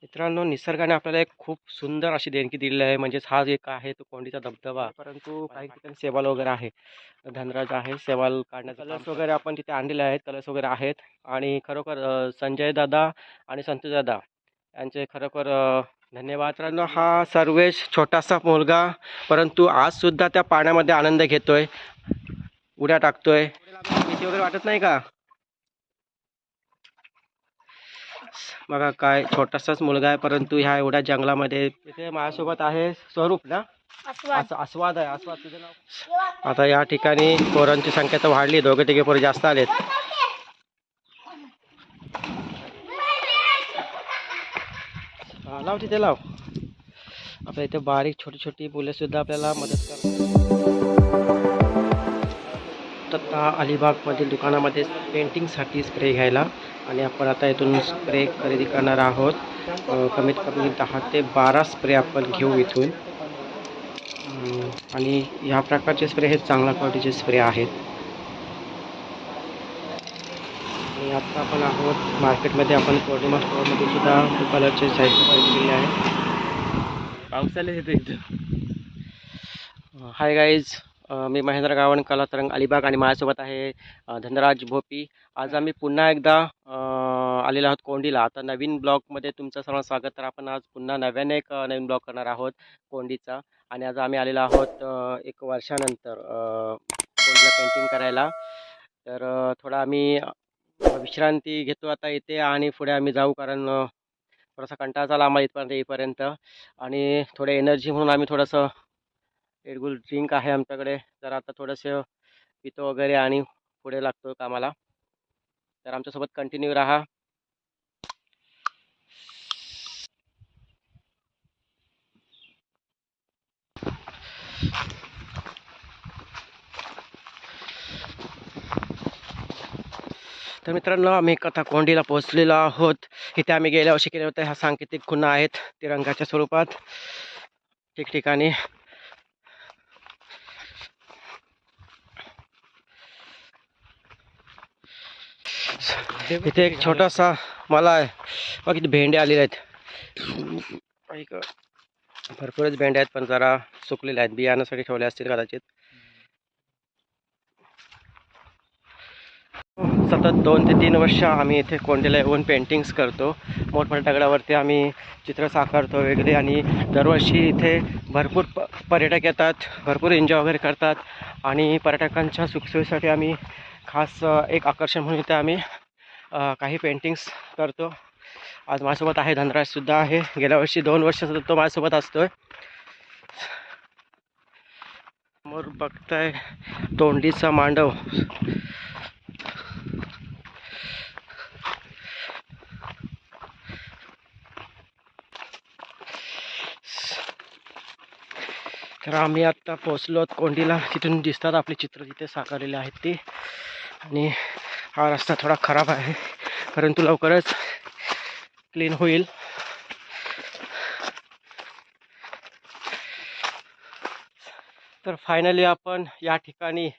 मित्रांनो, निसर्गाने आपल्याला एक खूप सुंदर अशी देणगी दिलेली आहे. म्हणजेच हा एक आहे तो कोंडीचा धबधबा. परंतु काही ठिकाणी सेवाल वगैरे आहे, धनराज आहे सेवाल काढण्याचा कलर्स वगैरे आपण तिथे आणलेले आहेत. कलर्स वगैरे आहेत आणि खरोखर संजय दादा आणि संतोष दादा यांचे खरोखर धन्यवाद. मित्रांनो, हा सर्वेश छोटासा मुलगा परंतु आज सुद्धा त्या पाण्यामध्ये आनंद घेतोय, उड्या टाकतोय. भीती वगैरे वाटत नाही का? बघा काय छोटासाच मुलगा आहे परंतु ह्या एवढ्या जंगलामध्ये. इथे माझ्यासोबत आहे स्वरूप ना, आस्वाद आहे. आस्वाद तुझं नाव? आता या ठिकाणी पोरांची संख्या तर वाढली, दोघे तिघे पोरं जास्त आलेत. लाव तिथे लाव. आपल्या इथे बारीक छोटी छोटी मुले सुद्धा आपल्याला मदत करतात. आता अलिबागमधील दुकानामध्ये पेंटिंगसाठी स्प्रे घ्यायला आणि आपण आता इथून स्प्रे खरेदी करणार आहोत. कमीत कमी 10 ते 12 स्प्रे आपण घेऊ इथून. आणि ह्या प्रकारचे स्प्रे हे चांगल्या क्वालिटीचे स्प्रे आहेत. आणि आता आपण आहोत मार्केटमध्ये. आपण पौर्णिमा स्टोअरमध्ये सुद्धा कलरचे साहित्य खरेदी केले आहे. पावसाला येतो इथं. हाय गाईज, मी महेंद्र गावंड, कलातरंग, अलिबाग आणि माझ्यासोबत आहे धनराज भोपी. आज आम्ही पुन्हा एकदा आलेलो आहोत कोंडीला. आता नवीन ब्लॉगमध्ये तुमचं सर्व स्वागत. तर आपण आज पुन्हा नव्याने एक नवीन ब्लॉग करणार आहोत कोंडीचा. आणि आज आम्ही आलेलो आहोत 1 वर्षानंतर कोंडीला पेंटिंग करायला. तर थोडा आम्ही विश्रांती घेतो आता इथे आणि पुढे आम्ही जाऊ, कारण थोडासा कंटाळा झाला आम्हाला येईपर्यंत. आणि थोडे एनर्जी म्हणून आम्ही थोडंसं रेडबुल ड्रिंक आहे आमच्याकडे, तर आता थोडंसं पितो वगैरे आणि पुढे लागतो कामाला. तर आमच्यासोबत कंटिन्यू राहा. तर मित्रांनो, आम्ही आता कोंडीला पोहोचलेलो आहोत. इथे आम्ही गेल्या वर्षी केले होते. ह्या सांकेतिक खुणा आहेत तिरंगाच्या स्वरूपात ठिकठिकाणी. इथे एक छोटासा मला आहे बघ, इथे भेंडे आलेले आहेत. भरपूरच भेंडे आहेत पण जरा सुकलेले आहेत, बियाण्यासाठी ठेवले असतील कदाचित. सतत 2 ते 3 वर्ष आम्ही इथे कोंडीला येऊन पेंटिंग्स करतो. मोठमोठ्या दगडावरती आम्ही चित्र साकारतो वगैरे. आणि दरवर्षी इथे भरपूर पर्यटक येतात, भरपूर एन्जॉय वगैरे करतात. आणि पर्यटकांच्या सुखसोयीसाठी आम्ही खास एक आकर्षण म्हणून इथे आम्ही काही पेंटिंग्स करतो. आज माझ्यासोबत आहे धनराजसुद्धा आहे. गेल्या वर्षी 2 वर्ष सतत तो माझ्यासोबत असतोय. समोर बघताय तोंडीचा मांडव. तर आम्ही आत्ता पोचलो कोंडीला. तिथून दिसतात आपले चित्र तिथे साकारलेले आहेत ते. आणि हा रस्ता थोडा खराब आहे परंतु लवकरच क्लीन होईल. तर फायनली आपण या ठिकाणी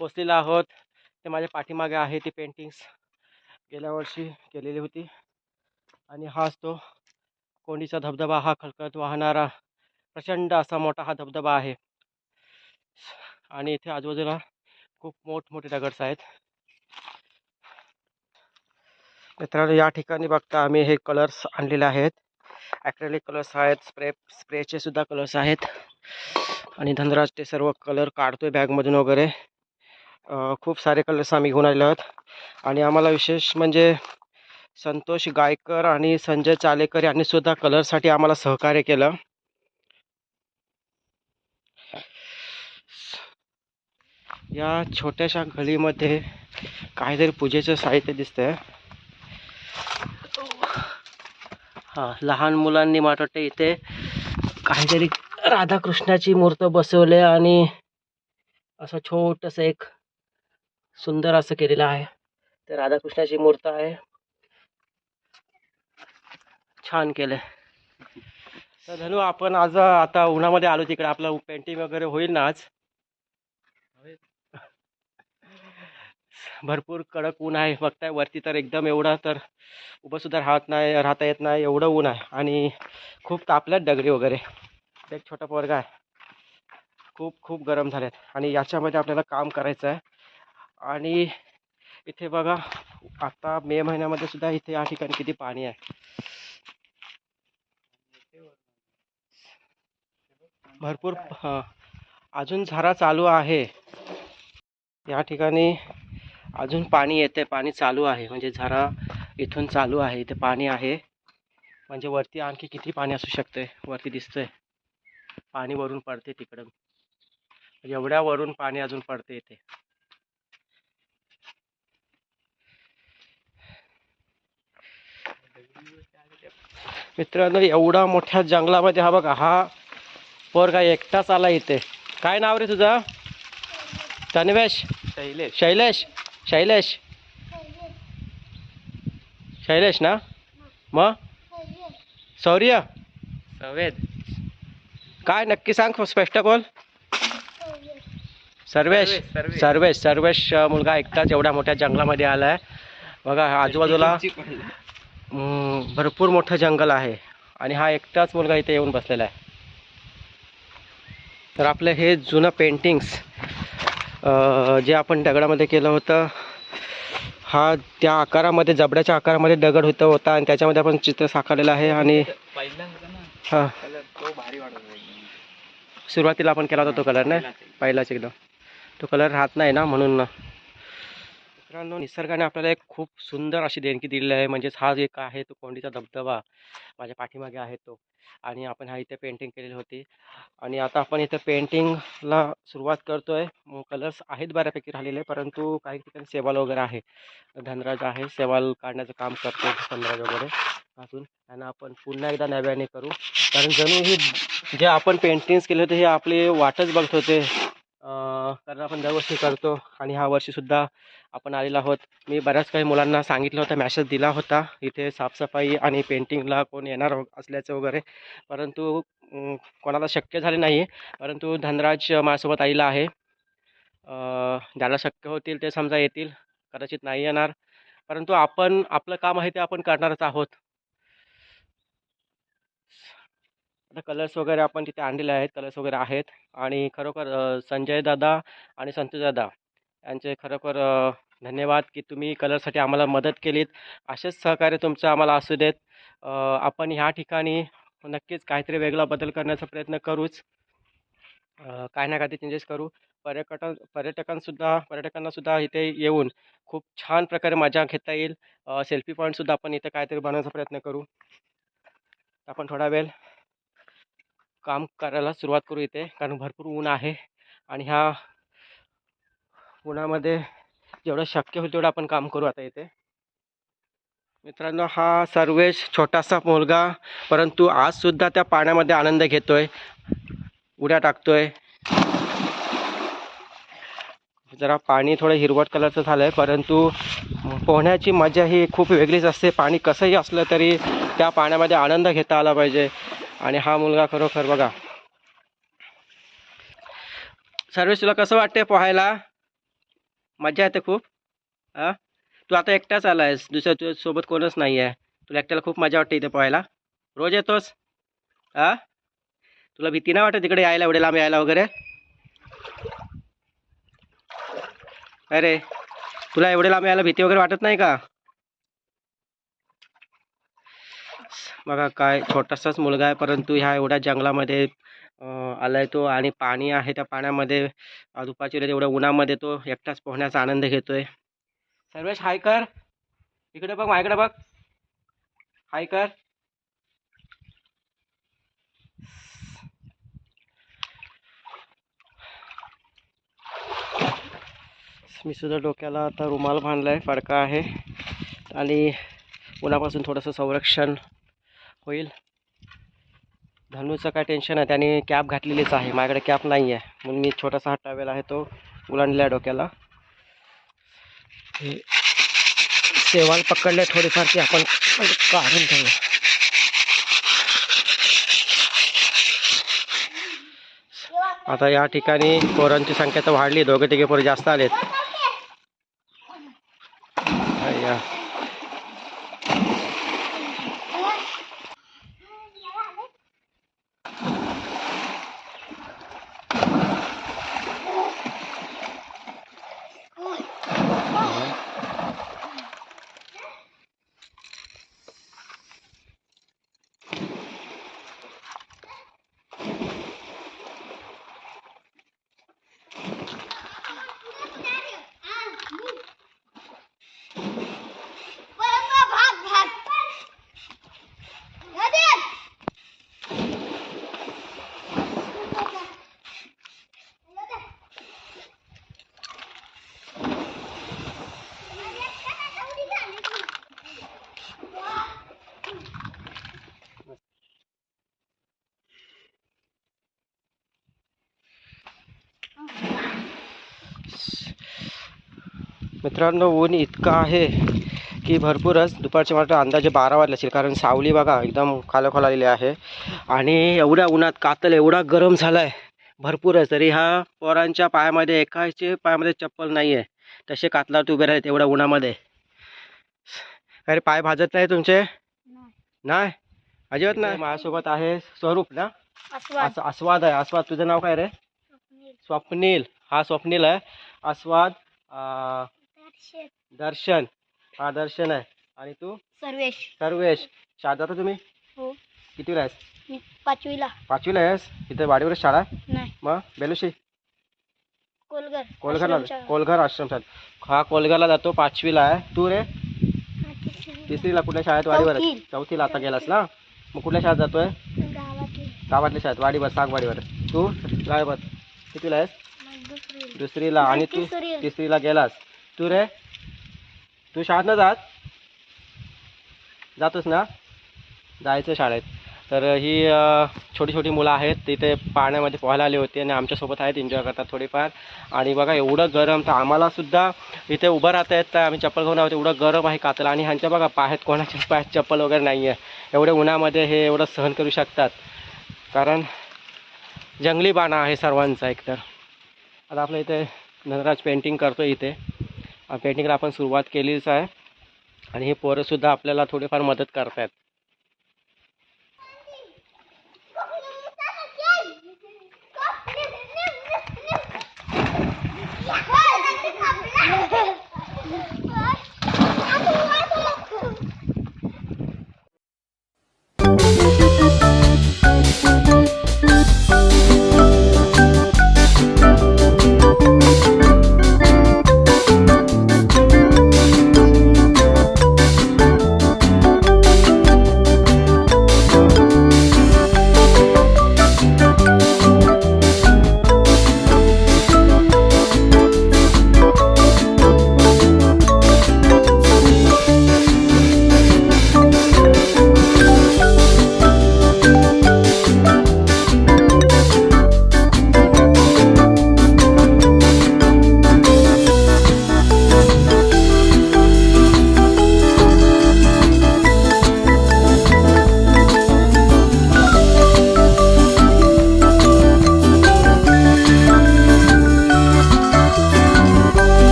पोचलेलो आहोत. ते माझ्या पाठीमागे आहे ती पेंटिंग्स गेल्या वर्षी केलेली होती. आणि हाच तो कोंडीचा धबधबा. हा खळखळत वाहणारा प्रचंड असा मोठा हा धबधबा आहे. आणि इथे आजूबाजूला खूप मोठमोठे दगड्स आहेत. मित्रांनो, या ठिकाणी बघता आम्ही हे कलर्स आणलेले आहेत. ॲक्रेलिक कलर्स आहेत, स्प्रेचे सुद्धा कलर्स आहेत. आणि धनराज ते सर्व कलर काढतोय बॅगमधून वगैरे. खूप सारे कलर्स आम्ही घेऊन आलेलो आहोत. आणि आम्हाला विशेष म्हणजे संतोष गायकर आणि संजय चालेकर यांनी सुद्धा कलरसाठी आम्हाला सहकार्य केलं. या छोट्याशा गलीमध्ये काहीतरी पूजेचं साहित्य दिसतंय. हा, लहान मुलांनी मला वाटतं इथे काहीतरी राधाकृष्णाची मूर्त बसवले आणि असं छोटंसं एक सुंदर असं केलेलं आहे. ते राधाकृष्णाची मूर्त आहे. छान केलंय. तर धनु, आपण आज आता उन्हामध्ये आलो, तिकडे आपलं पेंटिंग वगैरे होईल ना आज? भरपूर कडक ऊन आहे. बघताय वरती तर एकदम एवढा तर उभं सुद्धा राहता येत नाही एवढं ऊन आहे. आणि खूप तापल्यात दगडी वगैरे. एक छोटा पोरगा आहे. खूप खूप गरम झालेत आणि याच्यामध्ये आपल्याला काम करायचं आहे. आणि इथे बघा आता मे महिन्यामध्ये सुद्धा इथे या ठिकाणी किती पाणी आहे. भरपूर अजून झरा चालू आहे या ठिकाणी. अजून पाणी येते, पाणी चालू आहे म्हणजे झरा इथून चालू आहे. इथे पाणी आहे म्हणजे वरती आणखी किती पाणी असू शकते. वरती दिसतंय पाणी वरून पडते तिकडं, एवढ्या वरून पाणी अजून पडते इथे. मित्रांनो एवढा मोठ्या जंगलामध्ये हा बघा हा पोरगा एकटाच आला इथे. काय नाव रे तुझं? तन्वेश? शैलेश? शैलेश शैलेश ना? मग शौर्य? सवेद? काय नक्की सांग, स्पष्ट बोल. सर्वेश? सर्वेश सर्वेश मुलगा एकटाच एवढ्या मोठ्या जंगलामध्ये आला आहे. बघा आजूबाजूला भरपूर मोठं जंगल आहे आणि हा एकटाच मुलगा इथे येऊन बसलेला आहे. तर आपलं हे जुनं पेंटिंग्स जे आपण दगडामध्ये केलं होतं, हा त्या आकारामध्ये जबड्याच्या आकारामध्ये दगड होता आणि त्याच्यामध्ये आपण चित्र साकारलेलं आहे. आणि हां सुरुवातीला आपण केला होता तो कलर नाही, पहिलाच एकदम तो कलर राहत नाही ना, म्हणून. मित्रांनो निसर्गाने आपल्याला एक खूप सुंदर अशी देणगी दिलेली आहे. म्हणजेच हा एक आहे तो कोंडीचा धबधबा माझ्या पाठीमागे आहे तो. आणि आपण हा इथे पेंटिंग केलेली होती आणि आता आपण इथं पेंटिंगला सुरुवात करतोय. कलर्स आहेत बऱ्यापैकी राहिलेले, परंतु काही ठिकाणी सेवाल वगैरे आहे. धनराज आहे, सेवाल काढण्याचं काम करतो धनराज वगैरे अजून. आणि आपण पुन्हा एकदा नव्याने करू, कारण जणू ही जे आपण पेंटिंग्स केले होते हे आपली वाटच बघत होते. कारण आपण दरवर्षी करतो आणि ह्या वर्षीसुद्धा आपण आलेलो आहोत. मी बऱ्याच काही मुलांना सांगितलं होतं, मॅसेज दिला होता इथे साफसफाई आणि पेंटिंगला कोण येणार असल्याचं वगैरे, परंतु कोणाला शक्य झाले नाही. परंतु धनराज माझ्यासोबत आलेला आहे. ज्याला शक्य होतील ते समजा येतील, कदाचित नाही येणार, परंतु आपण आपलं काम आहे ते आपण करणारच आहोत. आता कलर्स वगैरे आपण तिथे आणलेले आहेत, कलर्स वगैरे आहेत. आणि खरोखर संजय दादा आणि संतोष दादा यांचे खरोखर धन्यवाद की तुम्ही कलरसाठी आम्हाला मदत केलीत. असेच सहकार्य तुमचं आम्हाला असू देत. आपण ह्या ठिकाणी नक्कीच काहीतरी वेगळा बदल करण्याचा प्रयत्न करूच. काही ना काहीतरी चेंजेस करू. पर्यटकांनासुद्धा इथे येऊन खूप छान प्रकारे मजा घेता येईल. सेल्फी पॉईंटसुद्धा आपण इथे काहीतरी बनवण्याचा प्रयत्न करू. आपण थोडा वेळ काम करायला सुरुवात करू इथे, कारण भरपूर ऊन आहे आणि ह्या उन्हामध्ये जेवढं शक्य होईल तेवढं आपण काम करू आता इथे. मित्रांनो हा सर्वेश छोटासा मुलगा, परंतु आजसुद्धा त्या पाण्यामध्ये आनंद घेतोय, उड्या टाकतोय. जरा पाणी थोडं हिरवट कलरचं झालं आहे, परंतु पोहण्याची मजा ही खूप वेगळीच असते. पाणी कसंही असलं तरी त्या पाण्यामध्ये आनंद घेता आला पाहिजे. आणि हा मुलगा खरोखर बघा. सर्वेश तुला कसं वाटते पोहायला? मजा येते खूप? हां तू आता एकटाच आला आहेस, दुसऱ्या तुझ्यासोबत कोणच नाही आहे, तुला एकट्याला खूप मजा वाटते इथे पोहायला? रोज येतोस? हां तुला भीती नाही वाटत तिकडे यायला, एवढे लांब यायला वगैरे? अरे तुला एवढे लांब यायला भीती वगैरे वाटत नाही का? बघा काय छोटासाच मुलगा आहे, परंतु ह्या एवढ्या जंगलामध्ये आलाय तो. आणि पाणी आहे, त्या पाण्यामध्ये दुपारच्या वेळेत एवढ्या उन्हामध्ये तो एकटाच पोहण्याचा आनंद घेतोय. सर्वेश हाय कर, इकडे बघ, माझ्याकडे बघ, हाय कर. मी सुद्धा डोक्याला आता रुमाल बांधलाय, फडका आहे आणि उन्हापासून थोडंसं संरक्षण होईल. धनुचं काय टेन्शन आहे, त्याने कॅप घातलेलीच आहे, माझ्याकडे कॅप नाही आहे, म्हणून मी छोटासा हा टॉवेल आहे तो उलांडला डोक्याला. सेवाल पकडले थोडीफार ती आपण काढून घेऊ. आता या ठिकाणी पोरांची संख्या तर वाढली, दोघे तिघे पोरं जास्त आलेत. मित्रांनो ऊन इतकं आहे की भरपूरच. दुपारचे मला अंदाजे 12 वाजले असेल, कारण सावली बघा एकदम खालोखाल आलेली आहे. आणि एवढ्या उन्हात कातल एवढा गरम झाला आहे भरपूरच. तरी ह्या पोरांच्या पायामध्ये एकाचे पायामध्ये चप्पल नाही आहे, तसे कातलात उभे राहत एवढ्या उन्हामध्ये. अरे पाय भाजत नाही तुमचे? नाही अजिबात नाही. माझ्यासोबत आहे स्वरूप ना, आस्वाद आहे. आस्वाद तुझं नाव काय रे? स्वप्नील. हा स्वप्नील आहे. आस्वाद दर्शन. हा दर्शन आहे. आणि तू? सर्वेश. सर्वेश. शाळेत जातो तुम्ही? हो. कितीला आहेस? मी 5वीला. 5वीला आहेस? इथे वाडीवर शाळा? नाही. मग बेलुशी? कोलघर आश्रम शाळेत. हा कोलघरला जातो, 5वीला आहे. तू रे? 3रीला. कुठल्या शाळेत? वाडीवर. 4थीला आता गेलास ना. मग कुठल्या शाळेत जातोय? गावातल्या शाळेत. वाडीवर, सागवाडीवर. तू? गावात. कितीला आहेस? 2रीला. आणि तू 3रीला गेलास. तू रे? तू शाळेत न जातोस ना? जायचं शाळेत. तर ही छोटी छोटी मुलं आहेत, तिथे पाण्यामध्ये पोहायला आली होती आणि आमच्यासोबत आहेत, एन्जॉय करतात थोडीफार. आणि बघा एवढं गरम, तर आम्हालासुद्धा इथे उभं राहता येत तर आम्ही चप्पल घेऊन आहोत. एवढं गरम आहे कातला. आणि ह्यांच्या बघा पायात, कोणाच्या पायात चप्पल वगैरे नाही आहे. एवढ्या उन्हामध्ये हे एवढं सहन करू शकतात, कारण जंगली बाणा आहे सर्वांचा एकतर. आता आपल्या इथे धनराज पेंटिंग करतो. इथे पेंटिंगला आपण सुरुवात केलीच आहे आणि हे पोरंसुद्धा आपल्याला थोडीफार मदत करत आहेत.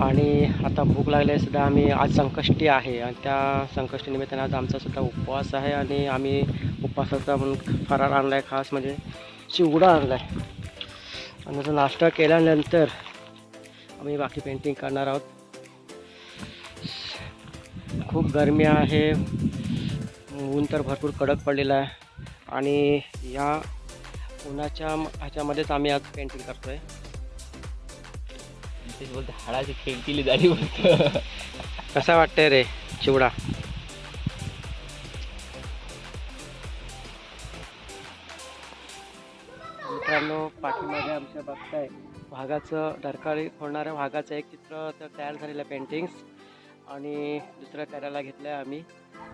आणि आता भूक लागली सुद्धा. आम्ही आज संकष्टी आहे आणि त्या संकष्टीनिमित्ताने आज आमचासुद्धा उपवास आहे आणि आम्ही उपवासाचा म्हणून फराळ आणला आहे, खास म्हणजे चिवडा आणला आहे. आणि आता नाश्ता केल्यानंतर आम्ही बाकी पेंटिंग करणार आहोत. खूप गरमी आहे, ऊन तर भरपूर कडक पडलेला आहे आणि या उन्हाच्या ह्याच्यामध्येच आम्ही आज पेंटिंग करतो आहे. बोलते हाडाची खेळतीली झाली बोलतो. कसा वाटतंय रे चिवडा? मित्रांनो पाठीमागे आमच्या बघताय वाघाचं, डरकाळी फोडणाऱ्या वाघाचं एक चित्र तर तयार झालेलं पेंटिंग्स. आणि दुसरं करायला घेतलं आहे आम्ही,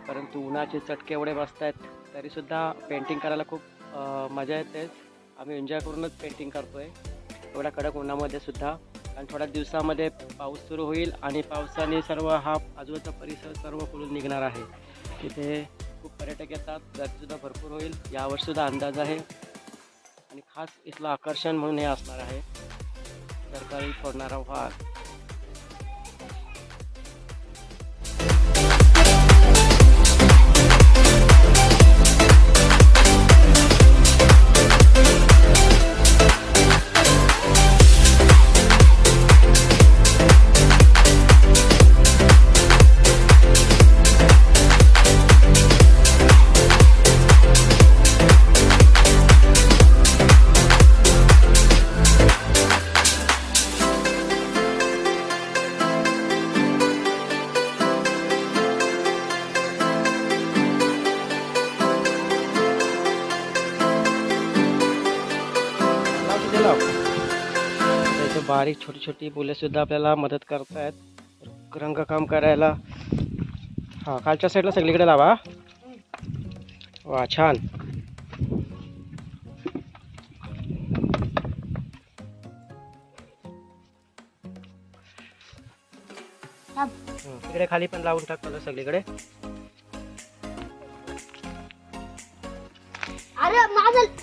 परंतु उन्हाचे चटके एवढे बसत आहेत तरीसुद्धा पेंटिंग करायला खूप मजा येते. आम्ही एन्जॉय करूनच पेंटिंग करतो आहे एवढ्या कडक उन्हामध्ये सुद्धा, आणि थोड्या दिवसामध्ये पाऊस सुरू होईल आणि पावसाने सर्व हा आजूबाजूचा परिसर सर्व फुलून निघणार आहे. तिथे खूप पर्यटक येतात, गर्दीसुद्धा भरपूर होईल यावर्षीसुद्धा अंदाज आहे. आणि खास इथलं आकर्षण म्हणून हे असणार आहे सरकारी फोडणारा वाघ. इथे बारीक छोटी छोटी मुले सुद्धा आपल्याला मदत करतायत रंगकाम करायला. हा, खालच्या साईडला सगळीकडे लावा. वा, छान. तिकडे खाली पण लावून टाक कलर सगळीकडे. अरे माझं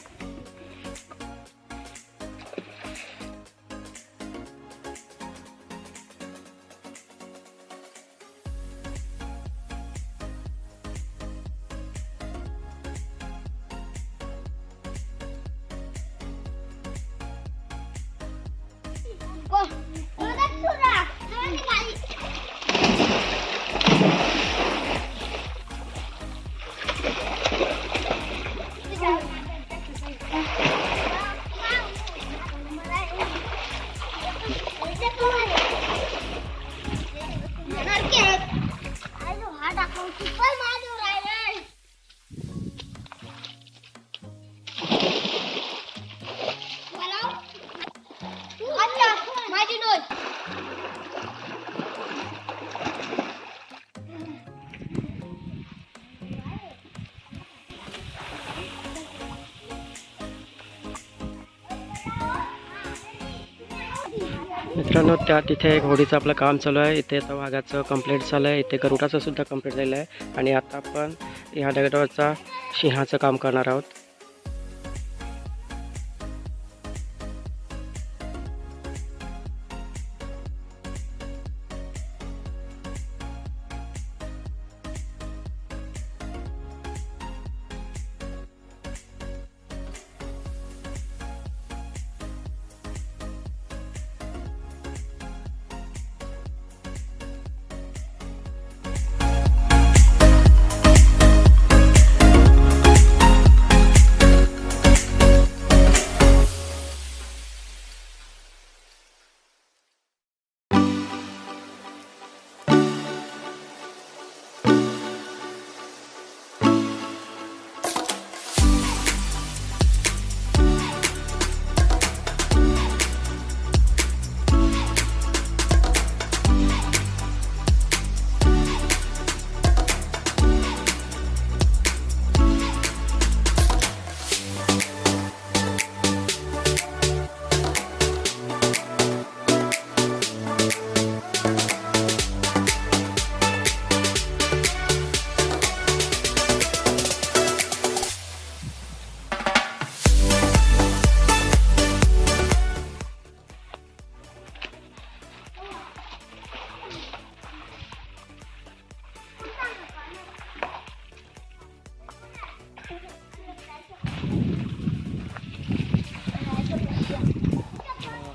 मित्रांनो, तिथे एक होडीचं आपलं काम चालू आहे. इथे आता वाघाचं कंप्लीट झालं आहे. इथे गरुडाचं सुद्धा कंप्लीट झालेलं आहे. आणि आता आपण ह्या दगडावरचा सिंहाचं काम करणार आहोत.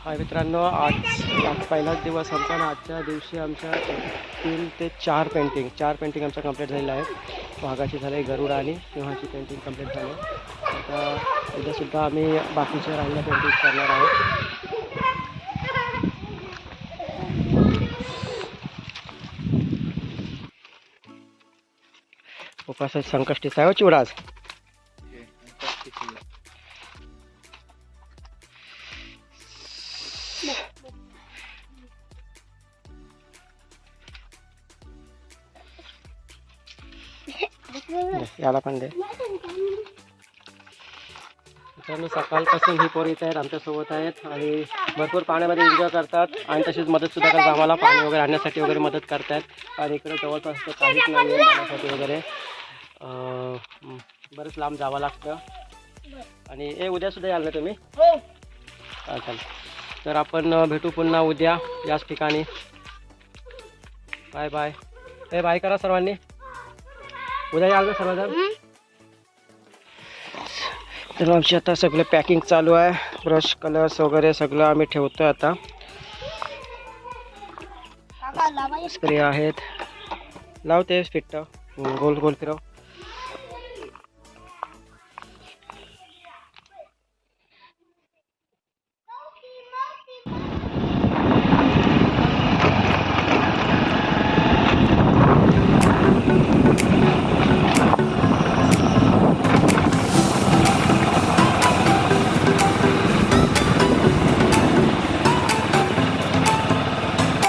हाय मित्रांनो, आज पहिलाच दिवस आमचा आणि आजच्या दिवशी आमच्या 3 ते 4 पेंटिंग आमच्या कंप्लीट झालेल्या आहेत. वाघाची झाली, गरुड आणि सिंहाची पेंटिंग कंप्लीट झाली. आता उद्यासुद्धा आम्ही बाकीच्या राहिलेल्या पेंटिंग करणार आहोत. उपास संकष्टीचा आहे चिवडा आज. याला पण दे. मित्रांनो सकाळपासून ही पोरं इथे आहेत, आमच्यासोबत आहेत आणि भरपूर पाण्यामध्ये एन्जॉय करतात आणि तशीच मदतसुद्धा करतात आम्हाला पाणी वगैरे आणण्यासाठी वगैरे मदत करतात आणि इकडे जवळपास तर काहीच नाही आहे पाण्यासाठी वगैरे. बरंच लांब जावं लागतं आणि उद्यासुद्धा याल ना तुम्ही? चालेल. तर आपण भेटू पुन्हा उद्या याच ठिकाणी. Bye bye. बाय करा सर्वांनी. उद्या याल ना सर्वजण. तर आमची आता सगळं पॅकिंग चालू आहे. ब्रश कलर्स वगैरे सगळं आम्ही ठेवतोय आता. स्प्रे आहेत. लावते फिट्ट गोल गोल फिरव.